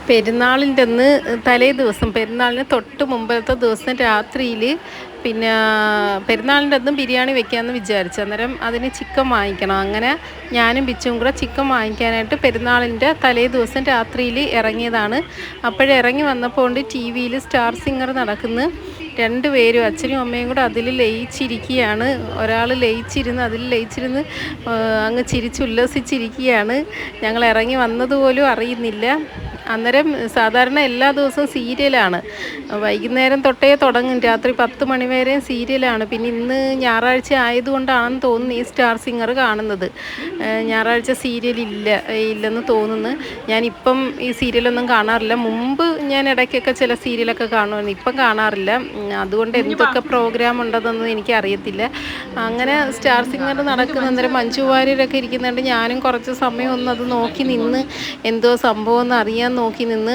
പെരുന്നാളിൻ്റെ അന്ന് തലേ ദിവസം പെരുന്നാളിന് തൊട്ട് മുമ്പത്തെ ദിവസം രാത്രിയിൽ പിന്നെ പെരുന്നാളിൻ്റെ അന്നും ബിരിയാണി വെക്കാമെന്ന് വിചാരിച്ചു. അന്നേരം അതിന് ചിക്കൻ വാങ്ങിക്കണം. അങ്ങനെ ഞാനും ബിച്ചും കൂടെ ചിക്കൻ വാങ്ങിക്കാനായിട്ട് പെരുന്നാളിൻ്റെ തലേ ദിവസം രാത്രിയിൽ ഇറങ്ങിയതാണ്. അപ്പോഴിറങ്ങി വന്നപ്പോൾ കൊണ്ട് ടി വിയിൽ സ്റ്റാർ സിംഗർ നടക്കുന്നു. രണ്ടുപേരും അച്ഛനും അമ്മയും കൂടെ അതിൽ ലയിച്ചിരിക്കുകയാണ്. ഒരാൾ അതിൽ ലയിച്ചിരുന്ന് അങ്ങ് ചിരിച്ചുല്ലസിച്ചിരിക്കുകയാണ്. ഞങ്ങൾ ഇറങ്ങി വന്നതുപോലും അറിയുന്നില്ല. അന്നേരം സാധാരണ എല്ലാ ദിവസവും സീരിയലാണ്, വൈകുന്നേരം തൊട്ടേ തുടങ്ങും, രാത്രി 10 മണി വരെയും സീരിയലാണ്. പിന്നെ ഇന്ന് ഞായറാഴ്ച ആയതുകൊണ്ടാണെന്ന് തോന്നുന്നു ഈ സ്റ്റാർ സിംഗർ കാണുന്നത്. ഞായറാഴ്ച ഇല്ലെന്ന് തോന്നുന്നു. ഞാനിപ്പം ഈ സീരിയലൊന്നും കാണാറില്ല. മുമ്പ് ഞാൻ ഇടയ്ക്കൊക്കെ ചില സീരിയലൊക്കെ കാണുമായിരുന്നു, ഇപ്പം കാണാറില്ല. അതുകൊണ്ട് എന്തൊക്കെ പ്രോഗ്രാം ഉണ്ടെന്നൊന്നും എനിക്കറിയത്തില്ല. അങ്ങനെ സ്റ്റാർ സിംഗർ നടക്കുന്ന അന്നേരം മഞ്ജു വാര്യരൊക്കെ ഇരിക്കുന്നുണ്ട്. ഞാനും കുറച്ച് സമയം ഒന്ന് അത് നോക്കി നിന്ന് എന്തോ സംഭവം എന്ന് അറിയാൻ നോക്കി നിന്ന്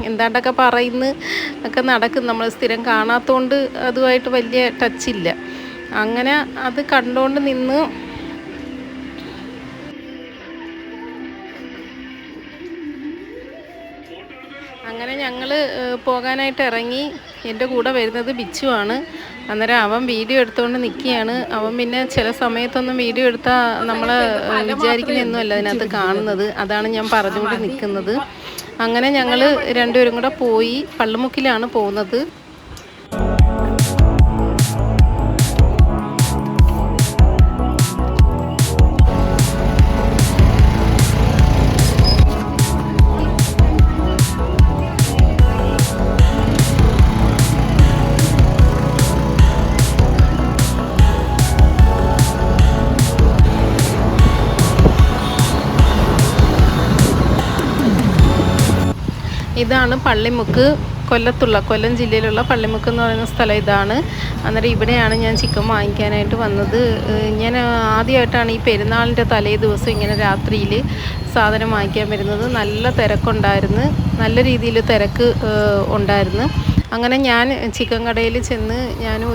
എന്താണ്ടൊക്കെ പറയുന്നു ഒക്കെ നടക്കും. നമ്മൾ സ്ഥിരം കാണാത്തതുകൊണ്ട് അതുമായിട്ട് വലിയ ടച്ചില്ല. അങ്ങനെ അത് കണ്ടുകൊണ്ട് നിന്ന് അങ്ങനെ ഞങ്ങൾ പോകാനായിട്ട് ഇറങ്ങി. എൻ്റെ കൂടെ വരുന്നത് ബിച്ചുവാണ്. അന്നേരം അവൻ വീഡിയോ എടുത്തുകൊണ്ട് നിൽക്കുകയാണ്. അവൻ പിന്നെ ചില സമയത്തൊന്നും വീഡിയോ എടുത്താൽ നമ്മൾ വിചാരിക്കുന്നതൊന്നുമല്ല അതിനകത്ത് കാണുന്നത്. അതാണ് ഞാൻ പറഞ്ഞുകൊണ്ട് നിൽക്കുന്നത്. അങ്ങനെ ഞങ്ങൾ രണ്ടുപേരും കൂടെ പോയി. പള്ളിമുക്കിലാണ് പോകുന്നത്. ഇതാണ് പള്ളിമുക്ക്, കൊല്ലം ജില്ലയിലുള്ള പള്ളിമുക്ക് എന്ന് പറയുന്ന സ്ഥലം ഇതാണ്. അന്നേരം ഇവിടെയാണ് ഞാൻ ചിക്കൻ വാങ്ങിക്കാനായിട്ട് വന്നത്. ഞാൻ ആദ്യമായിട്ടാണ് ഈ പെരുന്നാളിൻ്റെ തലേ ദിവസം ഇങ്ങനെ രാത്രിയിൽ സാധനം വാങ്ങിക്കാൻ വരുന്നത്. നല്ല തിരക്കുണ്ടായിരുന്നു, നല്ല രീതിയിൽ തിരക്ക് ഉണ്ടായിരുന്നു. അങ്ങനെ ഞാൻ ചിക്കൻ കടയിൽ ചെന്ന് ഞാനും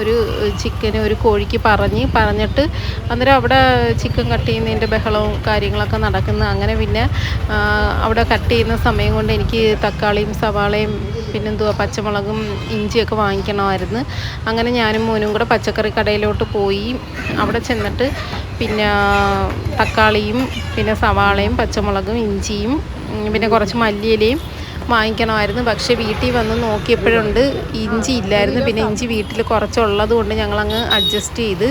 ഒരു കോഴിക്ക് പറഞ്ഞിട്ട് അന്നേരം അവിടെ ചിക്കൻ കട്ട് ചെയ്യുന്നതിൻ്റെ ബഹളവും കാര്യങ്ങളൊക്കെ നടക്കുന്നു. അങ്ങനെ പിന്നെ അവിടെ കട്ട് ചെയ്യുന്ന സമയം കൊണ്ട് എനിക്ക് തക്കാളിയും സവാളയും പച്ചമുളകും ഇഞ്ചിയൊക്കെ വാങ്ങിക്കണമായിരുന്നു. അങ്ങനെ ഞാനും മോനും കൂടെ പച്ചക്കറി കടയിലോട്ട് പോയി. അവിടെ ചെന്നിട്ട് പിന്നെ തക്കാളിയും പിന്നെ സവാളയും പച്ചമുളകും ഇഞ്ചിയും പിന്നെ കുറച്ച് മല്ലിയിലയും വാങ്ങിക്കണമായിരുന്നു. പക്ഷേ വീട്ടിൽ വന്ന് നോക്കിയപ്പോഴുണ്ട് ഇഞ്ചി ഇല്ലായിരുന്നു. പിന്നെ ഇഞ്ചി വീട്ടിൽ കുറച്ചുള്ളത് കൊണ്ട് ഞങ്ങളങ്ങ് അഡ്ജസ്റ്റ് ചെയ്ത്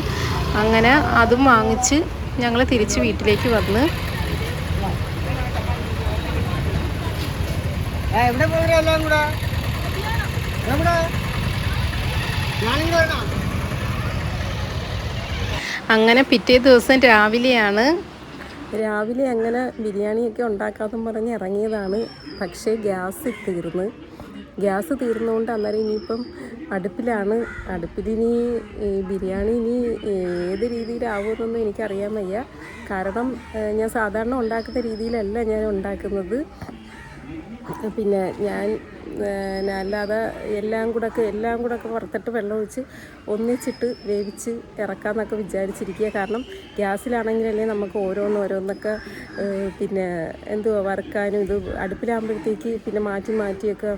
അങ്ങനെ അതും വാങ്ങിച്ച് ഞങ്ങൾ തിരിച്ച് വീട്ടിലേക്ക് വന്ന്. അങ്ങനെ പിറ്റേ ദിവസം രാവിലെ അങ്ങനെ ബിരിയാണിയൊക്കെ ഉണ്ടാക്കാമെന്ന് പറഞ്ഞ് ഇറങ്ങിയതാണ്. പക്ഷേ ഗ്യാസ് തീർന്നുകൊണ്ട് അന്നേരം ഇനിയിപ്പം അടുപ്പിലിനി ബിരിയാണി ഏത് രീതിയിലാവുമെന്നൊന്നും എനിക്കറിയാൻ വയ്യ. കാരണം ഞാൻ സാധാരണ ഉണ്ടാക്കുന്ന രീതിയിലല്ല ഞാൻ ഉണ്ടാക്കുന്നത്. പിന്നെ ഞാൻ അല്ലാതെ എല്ലാം കൂടെ ഒക്കെ വറുത്തിട്ട് വെള്ളമൊഴിച്ച് ഒന്നിച്ചിട്ട് വേവിച്ച് ഇറക്കാമെന്നൊക്കെ വിചാരിച്ചിരിക്കുക. കാരണം ഗ്യാസിലാണെങ്കിലല്ലേ നമുക്ക് ഓരോന്നൊക്കെ പിന്നെ വറുക്കാനും ഇത് അടുപ്പിലാകുമ്പോഴത്തേക്ക് പിന്നെ മാറ്റിയൊക്കെ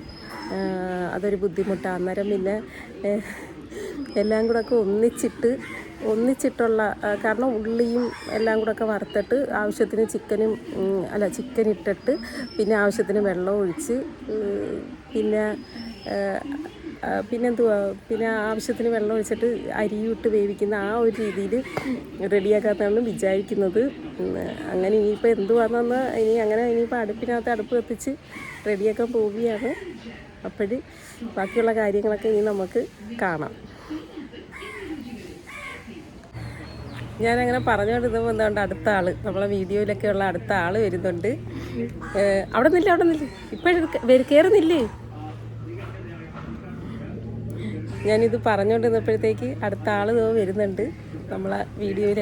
അതൊരു ബുദ്ധിമുട്ടാണ്. അന്നേരം പിന്നെ എല്ലാം കൂടെ ഒക്കെ ഒന്നിച്ചിട്ടുള്ള കാരണം ഉള്ളിയും എല്ലാം കൂടെ ഒക്കെ വറുത്തിട്ട് ആവശ്യത്തിന് ചിക്കൻ ഇട്ടിട്ട് പിന്നെ ആവശ്യത്തിന് വെള്ളം ഒഴിച്ച് പിന്നെ ആവശ്യത്തിന് വെള്ളം ഒഴിച്ചിട്ട് അരിയും ഇട്ട് വേവിക്കുന്ന ആ ഒരു രീതിയിൽ റെഡിയാക്കാമെന്നാണ് വിചാരിക്കുന്നത്. അങ്ങനെ ഇനിയിപ്പോൾ എന്തുവാണെന്ന് ഇനിയിപ്പോൾ അടുപ്പ് കത്തിച്ച് റെഡിയാക്കാൻ പോവുകയാണ്. അപ്പോൾ ബാക്കിയുള്ള കാര്യങ്ങളൊക്കെ ഇനി നമുക്ക് കാണാം. ഞാനങ്ങനെ പറഞ്ഞുകൊണ്ടിരുന്നപ്പോൾ എന്തുകൊണ്ട് അടുത്ത ആൾ നമ്മളെ വീഡിയോയിലൊക്കെ ഉള്ള അടുത്ത ആൾ വരുന്നുണ്ട്. അവിടെ നില്ല ഇപ്പോഴും കയറുന്നില്ലേ? ഞാനിത് പറഞ്ഞുകൊണ്ടിരുന്നപ്പോഴത്തേക്ക് അടുത്ത ആൾ വരുന്നുണ്ട്. നമ്മളെ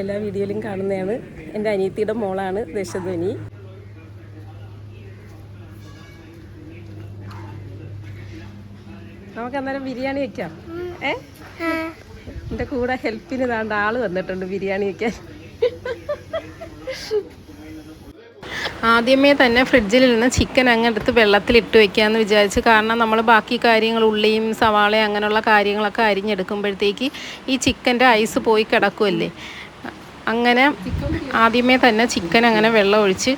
എല്ലാ വീഡിയോയിലും കാണുന്നതാണ്. എൻ്റെ അനിയത്തിയുടെ മോളാണ് ദേശധ്വനി. നമുക്ക് അന്നേരം ബിരിയാണി വയ്ക്കാം. എൻ്റെ കൂടെ ഹെൽപ്പിന് താണ്ട ആൾ വന്നിട്ടുണ്ട് ബിരിയാണി വയ്ക്കാൻ. ആദ്യമേ തന്നെ ഫ്രിഡ്ജിൽ നിന്ന് ചിക്കൻ അങ്ങ് എടുത്ത് വെള്ളത്തിലിട്ട് വെക്കാമെന്ന് വിചാരിച്ച്. കാരണം നമ്മൾ ബാക്കി കാര്യങ്ങൾ ഉള്ളിയും സവാളയും അങ്ങനെയുള്ള കാര്യങ്ങളൊക്കെ അരിഞ്ഞെടുക്കുമ്പോഴത്തേക്ക് ഈ ചിക്കൻ്റെ ഐസ് പോയി കിടക്കുമല്ലേ. അങ്ങനെ ആദ്യമേ തന്നെ ചിക്കൻ അങ്ങനെ വെള്ളം ഒഴിച്ച്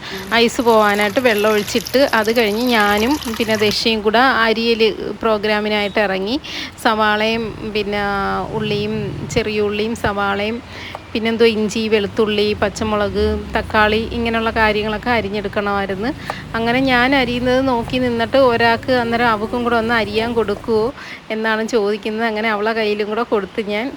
ഐസ് പോകാനായിട്ട് വെള്ളം ഒഴിച്ചിട്ട്, അത് കഴിഞ്ഞ് ഞാനും പിന്നെ ദശയും കൂടെ അരിയൽ പ്രോഗ്രാമിനായിട്ട് ഇറങ്ങി. സവാളയും പിന്നെ ഉള്ളിയും, ചെറിയ ഉള്ളിയും സവാളയും പിന്നെന്തോ ഇഞ്ചി, വെളുത്തുള്ളി, പച്ചമുളക്, തക്കാളി ഇങ്ങനെയുള്ള കാര്യങ്ങളൊക്കെ അരിഞ്ഞെടുക്കണമായിരുന്നു. അങ്ങനെ ഞാൻ അരിയുന്നത് നോക്കി നിന്നിട്ട് ഒരാൾക്ക് അന്നേരം അവൾക്കും കൂടെ ഒന്ന് അരിയാൻ കൊടുക്കുമോ എന്നാണ് ചോദിക്കുന്നത്. അങ്ങനെ അവളെ കയ്യിലും കൂടെ കൊടുത്ത് ഞാൻ.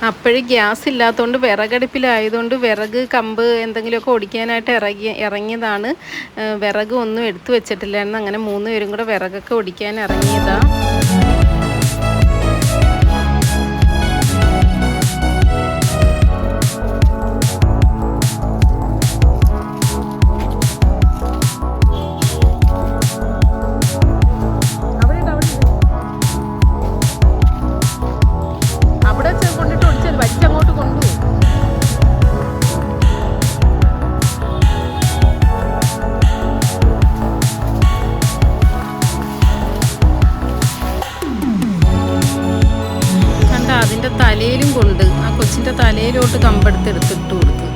അപ്പോഴും ഗ്യാസ് ഇല്ലാത്തതുകൊണ്ട് വിറകടുപ്പിലായതുകൊണ്ട് വിറക് കമ്പ് എന്തെങ്കിലുമൊക്കെ ഒടിക്കാനായിട്ട് ഇറങ്ങിയതാണ്. വിറക് ഒന്നും എടുത്തു വെച്ചിട്ടില്ലായിരുന്നു. അങ്ങനെ 3 പേരും കൂടെ വിറകൊക്കെ ഒടിക്കാൻ ഇറങ്ങിയതാണ്. അതിൻ്റെ തലയിലും കൊണ്ട് ആ കൊച്ചിൻ്റെ തലയിലോട്ട് കമ്പെടുത്തെടുത്തിട്ട് കൊടുത്തു.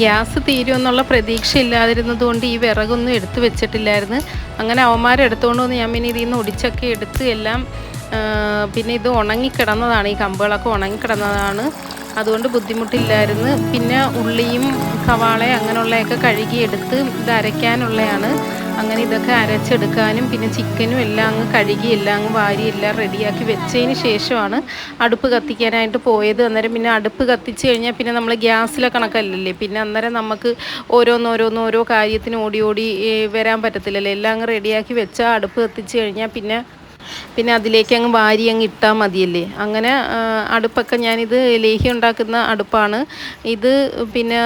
ഗ്യാസ് തീരുമെന്നുള്ള പ്രതീക്ഷ ഇല്ലാതിരുന്നതുകൊണ്ട് ഈ വിറകൊന്നും എടുത്തു വെച്ചിട്ടില്ലായിരുന്നു. അങ്ങനെ അവന്മാരെടുത്തുകൊണ്ട് വന്ന് ഞാൻ പിന്നെ ഇതിൽ നിന്ന് ഒടിച്ചൊക്കെ എടുത്ത് എല്ലാം. പിന്നെ ഇത് ഉണങ്ങിക്കിടന്നതാണ്, ഈ കമ്പുകളൊക്കെ ഉണങ്ങിക്കിടന്നതാണ്, അതുകൊണ്ട് ബുദ്ധിമുട്ടില്ലായിരുന്നു. പിന്നെ ഉള്ളിയും സവാളയും അങ്ങനെയുള്ളതൊക്കെ കഴുകിയെടുത്ത് ഇത് അരയ്ക്കാനുള്ളതാണ്. അങ്ങനെ ഇതൊക്കെ അരച്ചെടുക്കാനും പിന്നെ ചിക്കനും എല്ലാം അങ്ങ് കഴുകി എല്ലാം അങ്ങ് വാരി എല്ലാം റെഡിയാക്കി വെച്ചതിന് ശേഷമാണ് അടുപ്പ് കത്തിക്കാനായിട്ട് പോയത്. അന്നേരം പിന്നെ അടുപ്പ് കത്തിച്ച് കഴിഞ്ഞാൽ പിന്നെ നമ്മൾ ഗ്യാസിലെ കണക്കല്ലല്ലേ, പിന്നെ അന്നേരം നമുക്ക് ഓരോ കാര്യത്തിന് ഓടി വരാൻ പറ്റത്തില്ലല്ലോ. എല്ലാം അങ്ങ് റെഡിയാക്കി വെച്ചാൽ അടുപ്പ് കത്തിച്ച് കഴിഞ്ഞാൽ പിന്നെ അതിലേക്ക് അങ്ങ് വാരി അങ്ങ് ഇട്ടാൽ മതിയല്ലേ. അങ്ങനെ അടുപ്പൊക്കെ ഞാനിത് ലേഹ്യം ഉണ്ടാക്കുന്ന അടുപ്പാണ് ഇത്. പിന്നെ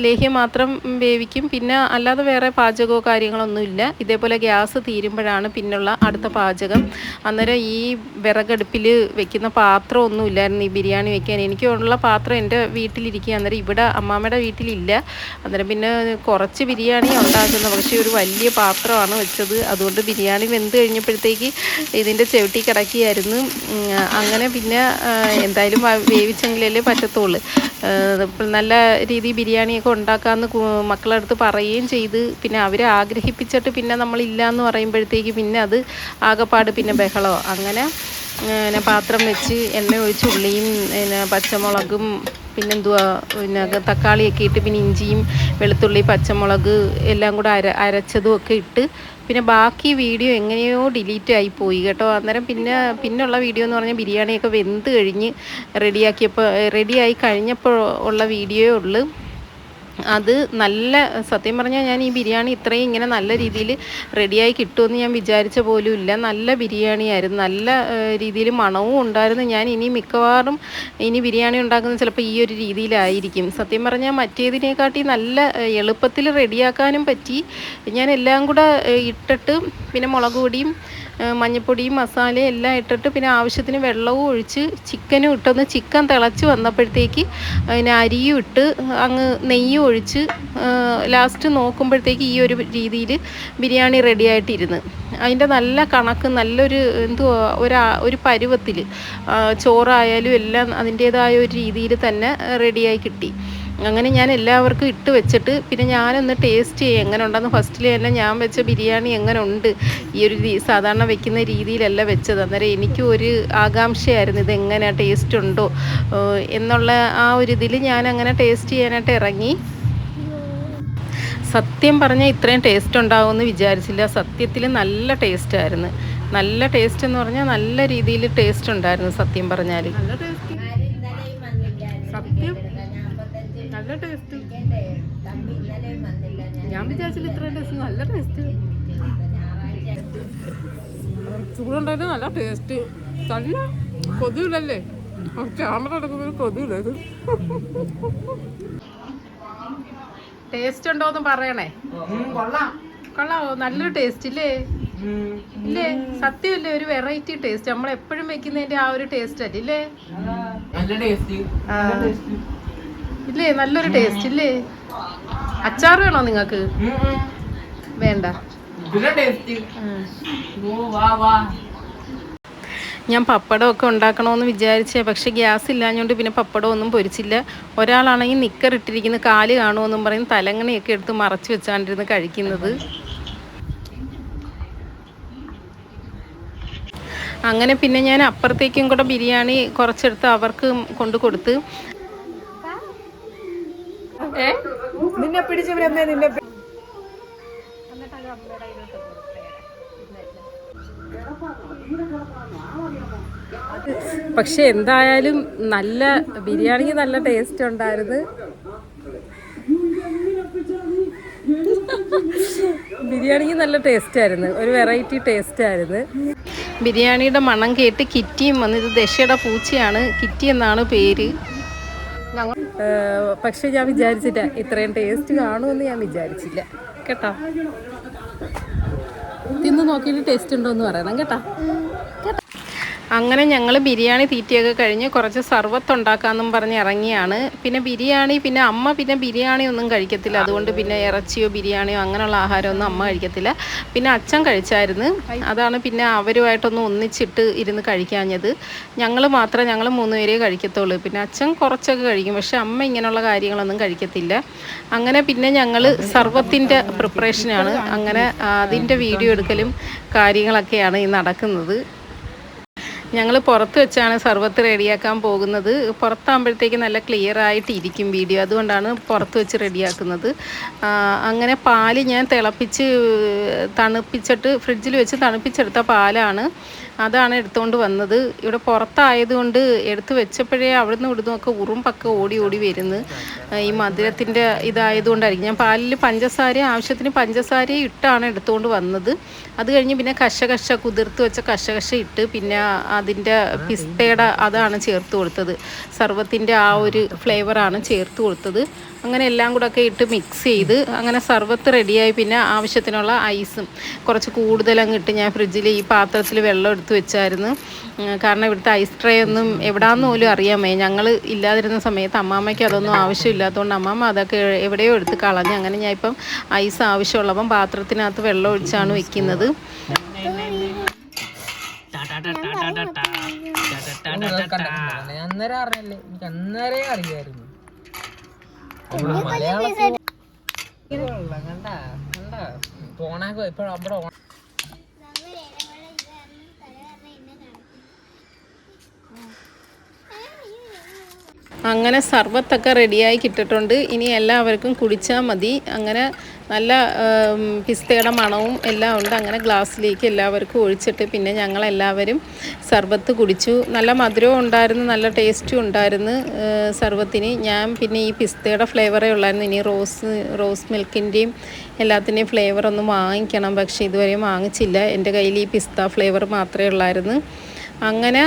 ലേഹ്യം മാത്രം വേവിക്കും, പിന്നെ അല്ലാതെ വേറെ പാചകമോ കാര്യങ്ങളൊന്നുമില്ല. ഇതേപോലെ ഗ്യാസ് തീരുമ്പോഴാണ് പിന്നുള്ള അടുത്ത പാചകം. അന്നേരം ഈ വിറകടുപ്പിൽ വെക്കുന്ന പാത്രമൊന്നും ഇല്ലായിരുന്നു ഈ ബിരിയാണി വെക്കാൻ. എനിക്കുള്ള പാത്രം എൻ്റെ വീട്ടിലിരിക്കുക, അന്നേരം ഇവിടെ അമ്മാമ്മയുടെ വീട്ടിലില്ല. അന്നേരം പിന്നെ കുറച്ച് ബിരിയാണി ഉണ്ടാക്കുന്നത്, പക്ഷേ ഒരു വലിയ പാത്രമാണ് വെച്ചത്. അതുകൊണ്ട് ബിരിയാണി വെന്ത് കഴിഞ്ഞപ്പോഴത്തേക്ക് ഇതിൻ്റെ ചവിട്ടി കിടക്കിയായിരുന്നു. അങ്ങനെ പിന്നെ എന്തായാലും വേവിച്ചെങ്കിലല്ലേ പറ്റത്തുള്ളൂ. നല്ല രീതിയിൽ ബിരിയാണിയൊക്കെ ഉണ്ടാക്കാമെന്ന് മക്കളുടെ അടുത്ത് പറയുകയും ചെയ്ത്. പിന്നെ അവരെ ആഗ്രഹിപ്പിച്ചിട്ട് പിന്നെ നമ്മളില്ല എന്ന് പറയുമ്പോഴത്തേക്ക് പിന്നെ അത് ആകെപ്പാട് പിന്നെ ബഹളമോ. അങ്ങനെ പാത്രം വെച്ച് എണ്ണ ഒഴിച്ച് ഉള്ളിയും പിന്നെ പച്ചമുളകും പിന്നെന്തുവാ പിന്നെ തക്കാളിയൊക്കെ ഇട്ട് പിന്നെ ഇഞ്ചിയും വെളുത്തുള്ളി പച്ചമുളക് എല്ലാം കൂടെ അരച്ചതും ഒക്കെ ഇട്ട് പിന്നെ ബാക്കി വീഡിയോ എങ്ങനെയോ ഡിലീറ്റ് ആയി പോയി കേട്ടോ. അന്നേരം പിന്നുള്ള വീഡിയോ എന്ന് പറഞ്ഞാൽ ബിരിയാണിയൊക്കെ വെന്ത് കഴിഞ്ഞ് റെഡിയായി കഴിഞ്ഞപ്പോൾ ഉള്ള വീഡിയോയേ ഉള്ളൂ. അത് നല്ല സത്യം പറഞ്ഞാൽ ഞാൻ ഈ ബിരിയാണി ഇത്രയും ഇങ്ങനെ നല്ല രീതിയിൽ റെഡിയായി കിട്ടുമെന്ന് ഞാൻ വിചാരിച്ച പോലും ഇല്ല. നല്ല ബിരിയാണിയായിരുന്നു, നല്ല രീതിയിൽ മണവും ഉണ്ടായിരുന്നു. ഞാൻ മിക്കവാറും ബിരിയാണി ഉണ്ടാക്കുന്നത് ചിലപ്പോൾ ഈ ഒരു രീതിയിലായിരിക്കും. സത്യം പറഞ്ഞാൽ മറ്റേതിനെക്കാട്ടി നല്ല എളുപ്പത്തിൽ റെഡിയാക്കാനും പറ്റി. ഞാൻ എല്ലാം കൂടെ ഇട്ടിട്ട് പിന്നെ മുളക് പൊടിയും മഞ്ഞൾപ്പൊടിയും മസാലയും എല്ലാം ഇട്ടിട്ട് പിന്നെ ആവശ്യത്തിന് വെള്ളവും ഒഴിച്ച് ചിക്കനും ഇട്ടൊന്ന് ചിക്കൻ തിളച്ച് വന്നപ്പോഴത്തേക്ക് അതിന് അരിയും ഇട്ട് അങ്ങ് നെയ്യും ഒഴിച്ച് ലാസ്റ്റ് നോക്കുമ്പോഴത്തേക്ക് ഈ ഒരു രീതിയിൽ ബിരിയാണി റെഡി ആയിട്ടിരുന്ന് അതിൻ്റെ നല്ല കണക്ക് നല്ലൊരു ഒരു പരുവത്തിൽ ചോറായാലും എല്ലാം അതിൻ്റേതായ ഒരു രീതിയിൽ തന്നെ റെഡിയായി കിട്ടി. അങ്ങനെ ഞാൻ എല്ലാവർക്കും ഇട്ട് വെച്ചിട്ട് പിന്നെ ഞാനൊന്ന് ടേസ്റ്റ് ചെയ്യും എങ്ങനെ ഉണ്ടെന്ന്. ഫസ്റ്റിൽ തന്നെ ഞാൻ വെച്ച ബിരിയാണി എങ്ങനെ ഉണ്ട്, ഈ ഒരു സാധാരണ വെക്കുന്ന രീതിയിലല്ല വെച്ചത്. അന്നേരം എനിക്കും ഒരു ആകാംക്ഷയായിരുന്നു ഇതെങ്ങനെ ടേസ്റ്റ് ഉണ്ടോ എന്നുള്ള ആ ഒരു ഇതിൽ ഞാൻ അങ്ങനെ ടേസ്റ്റ് ചെയ്യാനായിട്ട് ഇറങ്ങി. സത്യം പറഞ്ഞാൽ ഇത്രയും ടേസ്റ്റ് ഉണ്ടാകുമെന്ന് വിചാരിച്ചില്ല. സത്യത്തിൽ നല്ല ടേസ്റ്റായിരുന്നു. നല്ല ടേസ്റ്റ് എന്ന് പറഞ്ഞാൽ നല്ല രീതിയിൽ ടേസ്റ്റ് ഉണ്ടായിരുന്നു സത്യം പറഞ്ഞാൽ. സത്യം നല്ല ടേസ്റ്റ്. ഞാൻ വിചാരിച്ചില്ല ഇത്രയും ടേസ്റ്റ്. നല്ല ടേസ്റ്റ്. ചൂടുണ്ടായിരുന്നു. നല്ല ടേസ്റ്റ്. നല്ല കൊതിയില്ലല്ലേ? ക്യാമറ എടുക്കുന്നത് കൊതിയില്ലത്. ടേസ്റ്റ് ഉണ്ടോന്ന് പറയണേ. കൊള്ളാവോ? നല്ലൊരു ടേസ്റ്റ് ഇല്ലേ? ഇല്ലേ? സത്യമില്ലേ? ഒരു വെറൈറ്റി ടേസ്റ്റ്. നമ്മൾ എപ്പോഴും വെക്കുന്നതിന്റെ ആ ഒരു ടേസ്റ്റ് അല്ലേ? ഇല്ലേ? നല്ലൊരു ടേസ്റ്റ് ഇല്ലേ? അച്ചാർ വേണോ നിങ്ങൾക്ക്? വേണ്ട. ഞാൻ പപ്പടമൊക്കെ ഉണ്ടാക്കണമെന്ന് വിചാരിച്ചേ, പക്ഷേ ഗ്യാസ് ഇല്ലാഞ്ഞുകൊണ്ട് പിന്നെ പപ്പടമൊന്നും പൊരിച്ചില്ല. ഒരാളാണെങ്കിൽ നിക്കറിട്ടിരിക്കുന്ന കാല് കാണുമെന്നും പറയും തലങ്ങണിയൊക്കെ എടുത്ത് മറച്ച് വെച്ചാണ്ടിരുന്ന് കഴിക്കുന്നത്. അങ്ങനെ പിന്നെ ഞാൻ അപ്പുറത്തേക്കും കൂടെ ബിരിയാണി കുറച്ചെടുത്ത് അവർക്ക് കൊണ്ട് കൊടുത്ത്. നിന്നെ പിടിച്ചവരമ്മേ നിന്നെ. പക്ഷെ എന്തായാലും നല്ല ബിരിയാണിക്ക് നല്ല ടേസ്റ്റ് ഉണ്ടായിരുന്നു. ബിരിയാണിക്ക് നല്ല ടേസ്റ്റായിരുന്നു. ഒരു വെറൈറ്റി ടേസ്റ്റായിരുന്നു. ബിരിയാണിയുടെ മണം കേട്ട് കിറ്റിയും വന്ന്. ഇത് ദശയുടെ പൂച്ചയാണ്, കിറ്റി എന്നാണ് പേര്. പക്ഷെ ഞാൻ വിചാരിച്ചില്ല ഇത്രയും ടേസ്റ്റ് കാണുമെന്ന് ഞാൻ വിചാരിച്ചില്ല കേട്ടോ. തിന്ന് നോക്കിയിട്ട് ടേസ്റ്റ് ഉണ്ടോ എന്ന് പറയണം കേട്ടോ. അങ്ങനെ ഞങ്ങൾ ബിരിയാണി തീറ്റയൊക്കെ കഴിഞ്ഞ് കുറച്ച് സർവത്ത് ഉണ്ടാക്കാമെന്നും പറഞ്ഞ് ഇറങ്ങിയാണ്. പിന്നെ ബിരിയാണി പിന്നെ അമ്മ പിന്നെ ബിരിയാണി ഒന്നും കഴിക്കത്തില്ല. അതുകൊണ്ട് പിന്നെ ഇറച്ചിയോ ബിരിയാണിയോ അങ്ങനെയുള്ള ആഹാരമൊന്നും അമ്മ കഴിക്കത്തില്ല. പിന്നെ അച്ഛൻ കഴിച്ചായിരുന്നു. അതാണ് പിന്നെ അവരുമായിട്ടൊന്നും ഒന്നിച്ചിട്ട് ഇരുന്ന് കഴിക്കാഞ്ഞത്. ഞങ്ങൾ 3 പേരേ കഴിക്കത്തുള്ളൂ. പിന്നെ അച്ഛൻ കുറച്ചൊക്കെ കഴിക്കും. പക്ഷെ അമ്മ ഇങ്ങനെയുള്ള കാര്യങ്ങളൊന്നും കഴിക്കത്തില്ല. അങ്ങനെ പിന്നെ ഞങ്ങൾ സർവത്തിൻ്റെ പ്രിപ്പറേഷനാണ്. അങ്ങനെ അതിൻ്റെ വീഡിയോ എടുക്കലും കാര്യങ്ങളൊക്കെയാണ് ഈ നടക്കുന്നത്. ഞങ്ങൾ പുറത്ത് വെച്ചാണ് സർവത്ത് റെഡിയാക്കാൻ പോകുന്നത്. പുറത്താകുമ്പോഴത്തേക്ക് നല്ല ക്ലിയർ ആയിട്ടിരിക്കും വീഡിയോ. അതുകൊണ്ടാണ് പുറത്ത് വെച്ച് റെഡിയാക്കുന്നത്. അങ്ങനെ പാല് ഞാൻ തണുപ്പിച്ചിട്ട് ഫ്രിഡ്ജിൽ വെച്ച് തണുപ്പിച്ചെടുത്ത പാലാണ്. അതാണ് എടുത്തുകൊണ്ട് വന്നത്. ഇവിടെ പുറത്തായതുകൊണ്ട് എടുത്ത് വെച്ചപ്പോഴേ അവിടുന്ന് ഇവിടുന്നൊക്കെ ഉറുമ്പൊക്കെ ഓടി ഓടി വരുന്നു. ഈ മധുരത്തിൻ്റെ ഇതായതുകൊണ്ടായിരിക്കും. ഞാൻ പാലിൽ ആവശ്യത്തിന് പഞ്ചസാരയും ഇട്ടാണ് എടുത്തുകൊണ്ട് വന്നത്. അത് കഴിഞ്ഞ് പിന്നെ കുതിർത്ത് വെച്ച കശകശ ഇട്ട് പിന്നെ അതിൻ്റെ പിസ്തയുടെ അതാണ് ചേർത്ത് കൊടുത്തത്. സർവത്തിൻ്റെ ആ ഒരു ഫ്ലേവറാണ് ചേർത്ത് കൊടുത്തത്. അങ്ങനെ എല്ലാം കൂടെ ഒക്കെ ഇട്ട് മിക്സ് ചെയ്ത് അങ്ങനെ സർവത്ത് റെഡിയായി. പിന്നെ ആവശ്യത്തിനുള്ള ഐസും കുറച്ച് കൂടുതലങ്ങ് ഇട്ട് ഞാൻ ഫ്രിഡ്ജിൽ ഈ പാത്രത്തിൽ വെള്ളം എടുത്ത് വെച്ചായിരുന്നു. കാരണം ഇവിടുത്തെ ഐസ് ട്രേ ഒന്നും എവിടാന്ന് പോലും അറിയാമേ. ഞങ്ങൾ ഇല്ലാതിരുന്ന സമയത്ത് അമ്മാമ്മയ്ക്ക് അതൊന്നും ആവശ്യമില്ലാത്തതുകൊണ്ട് അമ്മാമ്മ അതൊക്കെ എവിടെയോ എടുത്ത് കളഞ്ഞു. അങ്ങനെ ഞാൻ ഇപ്പം ഐസ് ആവശ്യമുള്ളപ്പം പാത്രത്തിനകത്ത് വെള്ളം ഒഴിച്ചാണ് വെക്കുന്നത്. അങ്ങനെ സർബത്തൊക്കെ റെഡിയായി കിട്ടിയിട്ടുണ്ട്. ഇനി എല്ലാവർക്കും കുടിച്ചാൽ മതി. അങ്ങനെ നല്ല പിസ്തയുടെ മണവും എല്ലാം ഉണ്ട്. അങ്ങനെ ഗ്ലാസ്സിലേക്ക് എല്ലാവർക്കും ഒഴിച്ചിട്ട് പിന്നെ ഞങ്ങളെല്ലാവരും സർബത്ത് കുടിച്ചു. നല്ല മധുരവും ഉണ്ടായിരുന്നു, നല്ല ടേസ്റ്റും ഉണ്ടായിരുന്നു സർബത്തിന്. ഞാൻ പിന്നെ ഈ പിസ്തയുടെ ഫ്ലേവറേ ഉള്ളായിരുന്നു. ഇനി റോസ് മിൽക്കിൻ്റെയും എല്ലാത്തിൻ്റെയും ഫ്ലേവർ ഒന്ന് വാങ്ങിക്കണം. പക്ഷേ ഇതുവരെയും വാങ്ങിച്ചില്ല. എൻ്റെ കയ്യിൽ ഈ പിസ്ത ഫ്ലേവർ മാത്രമേ ഉള്ളായിരുന്നു. അങ്ങനെ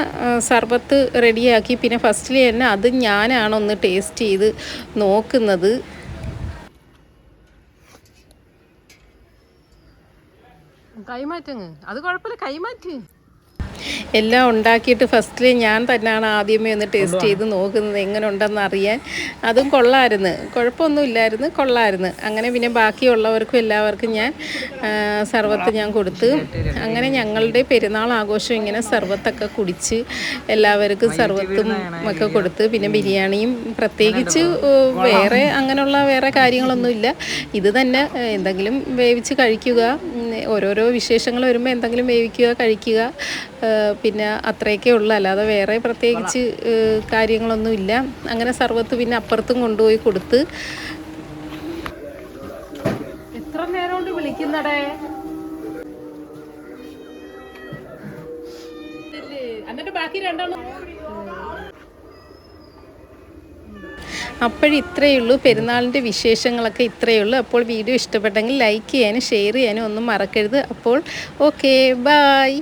സർബത്ത് റെഡിയാക്കി. പിന്നെ ഫസ്റ്റിൽ തന്നെ അത് ഞാനാണ് ഒന്ന് ടേസ്റ്റ് ചെയ്ത് നോക്കുന്നത്. കൈമാറ്റങ്ങ് അത് കുഴപ്പമില്ല, കൈമാറ്റ്. എല്ലാം ഉണ്ടാക്കിയിട്ട് ഫസ്റ്റിൽ ഞാൻ തന്നെയാണ് ആദ്യമേ ഒന്ന് ടേസ്റ്റ് ചെയ്ത് നോക്കുന്നത് എങ്ങനെ ഉണ്ടെന്ന് അറിയാൻ. അതും കൊള്ളായിരുന്നു, കുഴപ്പമൊന്നുമില്ലായിരുന്നു, കൊള്ളായിരുന്നു. അങ്ങനെ പിന്നെ ബാക്കിയുള്ളവർക്കും എല്ലാവർക്കും ഞാൻ സർവത്ത് ഞാൻ കൊടുത്ത്. അങ്ങനെ ഞങ്ങളുടെ പെരുന്നാൾ ആഘോഷം ഇങ്ങനെ സർവത്തൊക്കെ കുടിച്ച് എല്ലാവർക്കും സർവത്തും ഒക്കെ കൊടുത്ത്. പിന്നെ ബിരിയാണിയും പ്രത്യേകിച്ച് വേറെ അങ്ങനെയുള്ള വേറെ കാര്യങ്ങളൊന്നുമില്ല. ഇത് തന്നെ എന്തെങ്കിലും വേവിച്ച് കഴിക്കുക, ഓരോരോ വിശേഷങ്ങൾ വരുമ്പോൾ എന്തെങ്കിലും വേവിക്കുക, കഴിക്കുക, പിന്നെ അത്രയൊക്കെ ഉള്ളു. അല്ലാതെ വേറെ പ്രത്യേകിച്ച് കാര്യങ്ങളൊന്നുമില്ല. അങ്ങനെ സർവത്ത് പിന്നെ അപ്പുറത്തും കൊണ്ടുപോയി കൊടുത്ത്. എത്ര നേരം കൊണ്ട് വിളിക്കുന്നടേ? എന്നിട്ട് ബാക്കി രണ്ടെണ്ണം. അപ്പോഴിത്രയേ ഉള്ളൂ, പെരുന്നാളിൻ്റെ വിശേഷങ്ങളൊക്കെ ഇത്രയേ ഉള്ളൂ. അപ്പോൾ വീഡിയോ ഇഷ്ടപ്പെട്ടെങ്കിൽ ലൈക്ക് ചെയ്യാനും ഷെയർ ചെയ്യാനും ഒന്നും മറക്കരുത്. അപ്പോൾ ഓക്കെ, ബായ്.